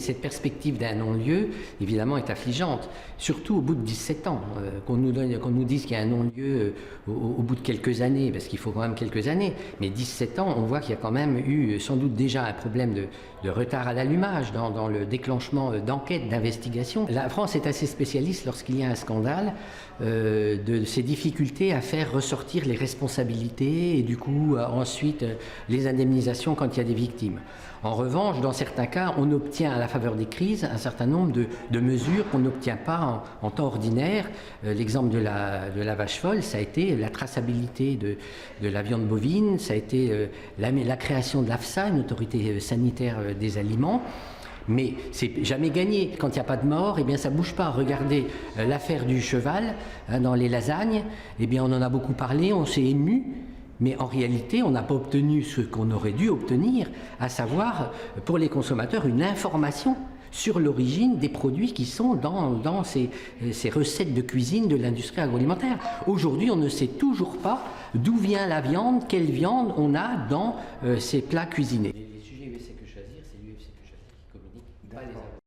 Cette perspective d'un non-lieu, évidemment, est affligeante, surtout au bout de 17 ans. Qu'on nous dise qu'il y a un non-lieu au bout de quelques années, parce qu'il faut quand même quelques années, mais 17 ans, on voit qu'il y a quand même eu sans doute déjà un problème de retard à l'allumage dans le déclenchement d'enquêtes, d'investigations. La France est assez spécialiste lorsqu'il y a un scandale de ses difficultés à faire ressortir les responsabilités et du coup ensuite les indemnisations quand il y a des victimes. En revanche, dans certains cas, on obtient à la faveur des crises un certain nombre de mesures qu'on n'obtient pas en temps ordinaire. L'exemple de la vache folle, ça a été la traçabilité de la viande bovine, ça a été la création de l'AFSA, une autorité sanitaire des aliments. Mais c'est jamais gagné. Quand il n'y a pas de mort, eh bien ça bouge pas. Regardez l'affaire du cheval dans les lasagnes. Eh bien on en a beaucoup parlé, on s'est ému. Mais en réalité, on n'a pas obtenu ce qu'on aurait dû obtenir, à savoir, pour les consommateurs, une information sur l'origine des produits qui sont dans ces recettes de cuisine de l'industrie agroalimentaire. Aujourd'hui, on ne sait toujours pas d'où vient la viande, quelle viande on a dans ces plats cuisinés.